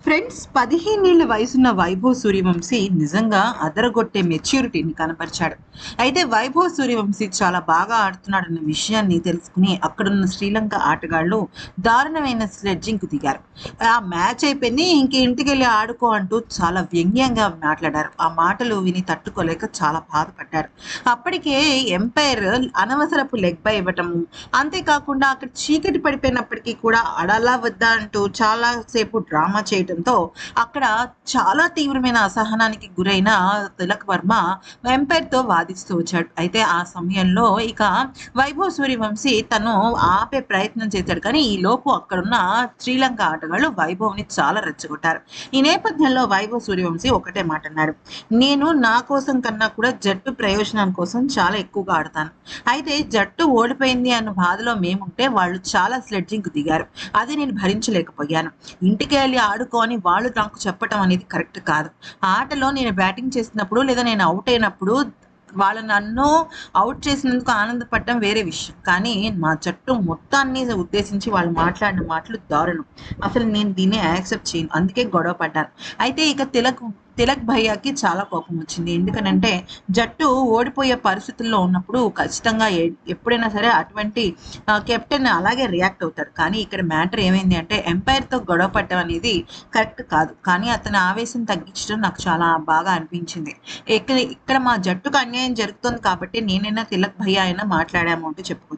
Friends 15 ఏళ్ల వయసున్న వైభవ్ సూర్యవంశీ నిజంగా అదరగొట్టే మెచ్యూరిటీని కనపరిచాడు. అయితే వైభవ్ సూర్యవంశీ చాలా బాగా ఆడుతున్నాడన్న విషయాన్ని తెలుసుకుని అక్కడున్న శ్రీలంక ఆటగాళ్లు దారుణమైన స్లెడ్జింగ్‌కు దిగారు. ఆ మ్యాచ్ అయిపోయింది. ఇంక ఇంటికెళ్ళి ఆడుకో అంటూ చాలా వ్యంగ్యంగా మాట్లాడారు. ఆ మాటలు విని తట్టుకోలేక చాలా బాధపడ్డారు. అప్పటికే ఎంపైర్ అనవసరపు లెగ్ బై ఇవ్వటము, అంతేకాకుండా అక్కడ చీకటి పడిపోయినప్పటికీ కూడా ఆడాలా వద్దా అంటూ చాలా సేపు డ్రామా చేయటంతో అక్కడ చాలా తీవ్రమైన అసహనానికి గురైన తిలక్ వర్మ ఎంపైర్‌తో వాదిస్తూ వచ్చాడు. అయితే ఆ సమయంలో ఇక వైభవ్ సూర్యవంశీ తను ఆపే ప్రయత్నం చేశాడు. కానీ ఈలోపు అక్కడున్న శ్రీలంక ఆటగాళ్ళు వైభవ్‌ని చాలా రెచ్చగొట్టారు. ఈ నేపథ్యంలో వైభవ్ సూర్యవంశీ ఒకటే మాట అన్నాడు. నేను నా కోసం కన్నా కూడా జట్టు ప్రయోజనం కోసం చాలా ఎక్కువగా ఆడతాను. అయితే జట్టు ఓడిపోయింది అన్న బాధలో మేముంటే వాళ్ళు చాలా స్లెడ్జింగ్‌కు దిగారు. అది నేను భరించలేకపోయాను. ఇంటికి వెళ్లి ఆడుకో అని వాళ్ళు నాకు చెప్పటం అనేది కరెక్ట్ కాదు. ఆటలో నేను బ్యాటింగ్ చేస్తున్నప్పుడు లేదా నేను ఔట్ అయినప్పుడు వాళ్ళు నన్ను ఔట్ చేసినందుకు ఆనందపడడం వేరే విషయం. కానీ మా జట్టు మొత్తాన్ని ఉద్దేశించి వాళ్ళు మాట్లాడిన మాటలు దారుణం. అసలు నేను దీన్ని యాక్సెప్ట్ చేయను. అందుకే గొడవ పడ్డాను. అయితే ఇక తిలక్ భయ్యాకి చాలా కోపం వచ్చింది. ఎందుకనంటే జట్టు ఓడిపోయే పరిస్థితుల్లో ఉన్నప్పుడు ఖచ్చితంగా ఎప్పుడైనా సరే అటువంటి కెప్టెన్ అలాగే రియాక్ట్ అవుతాడు. కానీ ఇక్కడ మ్యాటర్ ఏమైంది అంటే ఎంపైర్‌తో గొడవ పడడం అనేది కరెక్ట్ కాదు. కానీ అతని ఆవేశం తగ్గించడం నాకు చాలా బాగా అనిపించింది. ఇక్కడ ఇక్కడ మా జట్టుకు అన్యాయం జరుగుతుంది కాబట్టి నేనైనా తిలక్ భయ్యా అయినా మాట్లాడాము అంటూ చెప్పుకొచ్చారు.